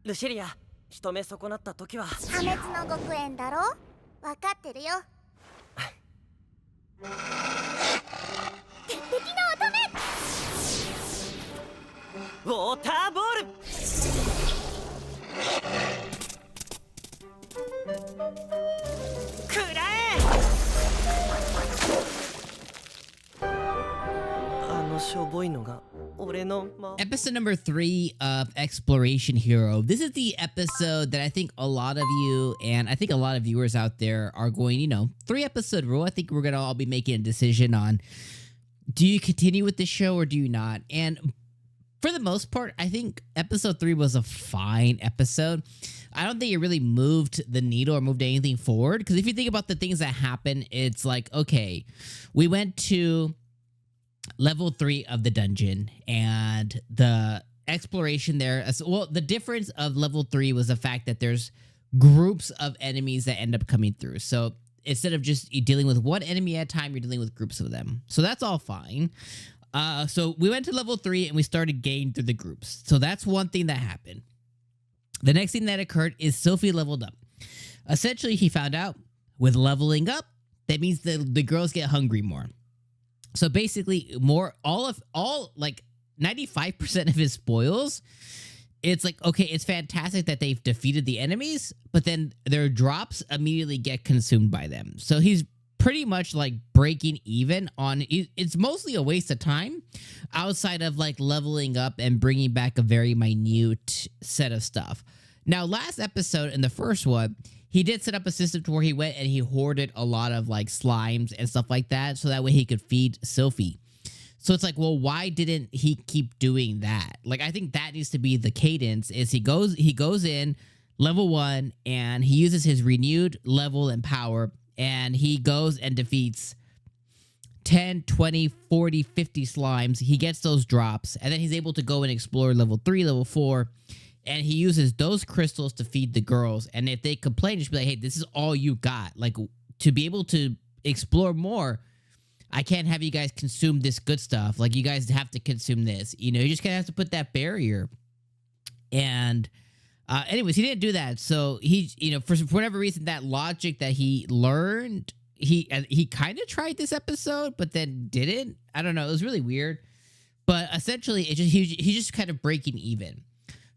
ルシリア、仕留め損なった時は破滅の極縁だろ。分かってるよ。鉄壁の乙ウォーターボール。くらえ。あのしょぼいのが俺のEpisode number 3 of Exploration Hero. This is the episode that I think a lot of you and I think a lot of viewers out there are going, 3-episode rule. I think we're going to all be making a decision on, do you continue with the show or do you not? And for the most part, I think episode 3 was a fine episode. I don't think it really moved the needle or moved anything forward. Because if you think about the things that happen, it's like, okay, we went to level 3 of the dungeon and the exploration there. Well, the difference of level 3 was the fact that there's groups of enemies that end up coming through. So instead of just dealing with one enemy at a time, you're dealing with groups of them. So that's all fine. So we went to level 3 and we started getting through the groups. So that's one thing that happened. The next thing that occurred is Sophie leveled up. Essentially, he found out with leveling up, that means the girls get hungry more. So basically, like 95% of his spoils, it's like, okay, it's fantastic that they've defeated the enemies, but then their drops immediately get consumed by them. So he's pretty much like breaking even on, it's mostly a waste of time outside of like leveling up and bringing back a very minute set of stuff. Now, last episode in the first one, he did set up a system to where he went and he hoarded a lot of like slimes and stuff like that, so that way he could feed Sophie. So it's like, well, why didn't he keep doing that? Like, I think that needs to be the cadence. Is he goes in level 1 and he uses his renewed level and power, and he goes and defeats 10, 20, 40, 50 slimes. He gets those drops, and then he's able to go and explore level 3, level 4. And he uses those crystals to feed the girls. And if they complain, just be like, hey, this is all you got. Like, to be able to explore more, I can't have you guys consume this good stuff. Like, you guys have to consume this. You just kind of have to put that barrier. And anyways, he didn't do that. So he, for whatever reason, that logic that he learned, he kind of tried this episode, but then didn't. I don't know. It was really weird. But essentially, he's just kind of breaking even.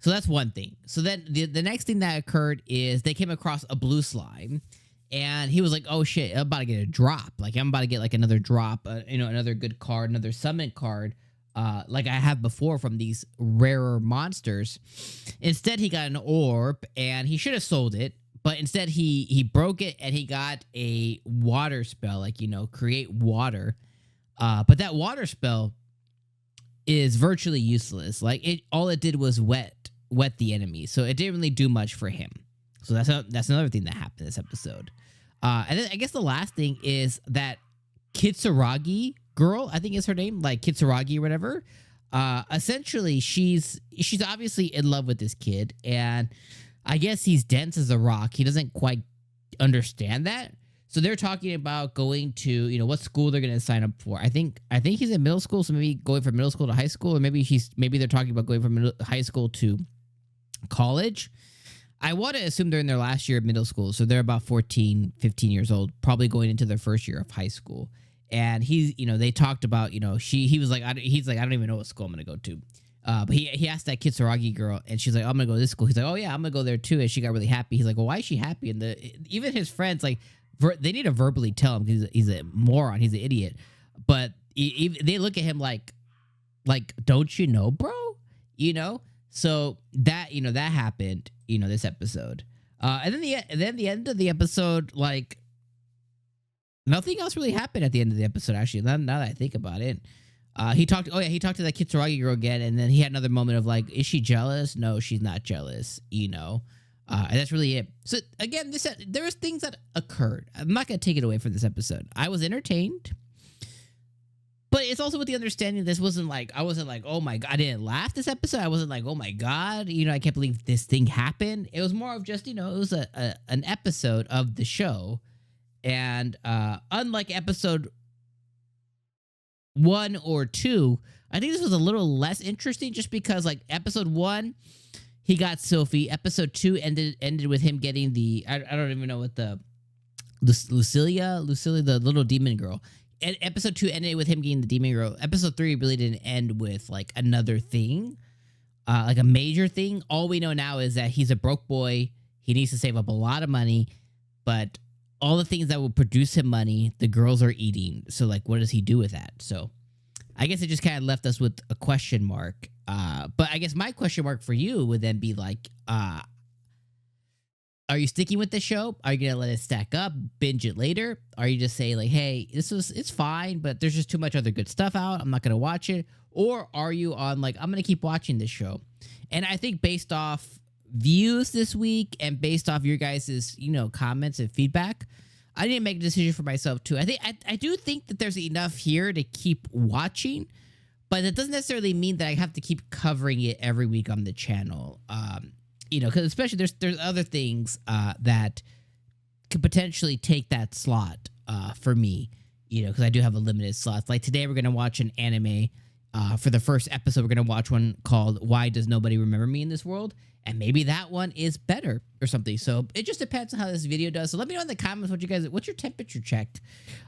So that's one thing. So then the next thing that occurred is they came across a blue slime, and he was like, oh shit, I'm about to get a drop. Like, I'm about to get like another drop, another good card, another summon card, like I have before from these rarer monsters. Instead, he got an orb, and he should have sold it, but instead he broke it, and he got a water spell, like, create water. But that water spell is virtually useless. Like, all it did was wet the enemy, so it didn't really do much for him. So that's another thing that happened this episode. And then I guess the last thing is that 𝐜𝐴𝐧𝐬𝐿 girl, I think is her name, like 𝐜𝐴𝐧𝐬𝐿 or whatever. Essentially, she's obviously in love with this kid, and I guess he's dense as a rock. He doesn't quite understand that. So they're talking about going to, what school they're going to sign up for. I think he's in middle school, so maybe going from middle school to high school, or maybe they're talking about going from high school to college. I want to assume they're in their last year of middle school, so they're about 14, 15 years old, probably going into their first year of high school. And they talked about, he was like, I don't even know what school I'm going to go to. But he asked that 𝐜𝐴𝐧𝐬𝐿 girl, and she's like, I'm going to go to this school. He's like, oh yeah, I'm going to go there too. And she got really happy. He's like, well, why is she happy? And even his friends, like, they need to verbally tell him, because he's a moron, he's an idiot. But they look at him like, don't you know, bro? So that that happened, this episode. And then the end of the episode, like, nothing else really happened at the end of the episode. Actually, now that I think about it, he talked to that 𝐜𝐴𝐧𝐬𝐿 girl again, and then he had another moment of like, is she jealous? No, she's not jealous. And that's really it. So again, there was things that occurred. I'm not going to take it away from this episode. I was entertained, but it's also with the understanding I wasn't like, oh my God, I didn't laugh this episode. I wasn't like, oh my God, I can't believe this thing happened. It was more of just, it was an episode of the show. And unlike episode 1 or 2, I think this was a little less interesting, just because like episode 1, he got Sophie. Episode 2 ended with him getting the I don't even know what the Lucilia, the little demon girl. And episode 2 ended with him getting the demon girl. Episode 3 really didn't end with like another thing, like a major thing. All we know now is that he's a broke boy. He needs to save up a lot of money, but all the things that will produce him money, the girls are eating. So like, what does he do with that? So I guess it just kind of left us with a question mark. But I guess my question mark for you would then be like, are you sticking with the show? Are you going to let it stack up, binge it later? Are you just say like, hey, it's fine, but there's just too much other good stuff out. I'm not going to watch it. Or are you on like, I'm going to keep watching this show? And I think based off views this week and based off your guys' comments and feedback, I didn't make a decision for myself too. I do think that there's enough here to keep watching, but that doesn't necessarily mean that I have to keep covering it every week on the channel. Because especially there's other things that could potentially take that slot for me, because I do have a limited slot. Like today, we're going to watch an anime. For the first episode, we're going to watch one called Why Does Nobody Remember Me in This World? And maybe that one is better or something. So it just depends on how this video does. So let me know in the comments what's your temperature check?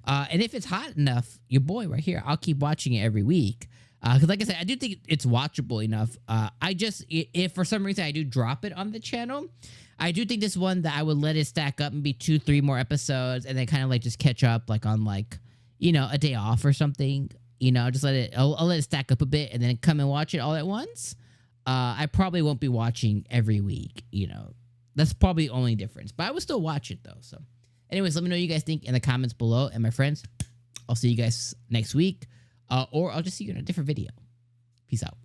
And if it's hot enough, your boy right here, I'll keep watching it every week. Because like I said, I do think it's watchable enough. If for some reason I do drop it on the channel, I do think this one that I would let it stack up and be 2-3 more episodes and then kind of like just catch up like on like, a day off or something. Just I'll let it stack up a bit and then come and watch it all at once. I probably won't be watching every week, That's probably the only difference. But I will still watch it though. So anyways, let me know what you guys think in the comments below. And my friends, I'll see you guys next week. Or I'll just see you in a different video. Peace out.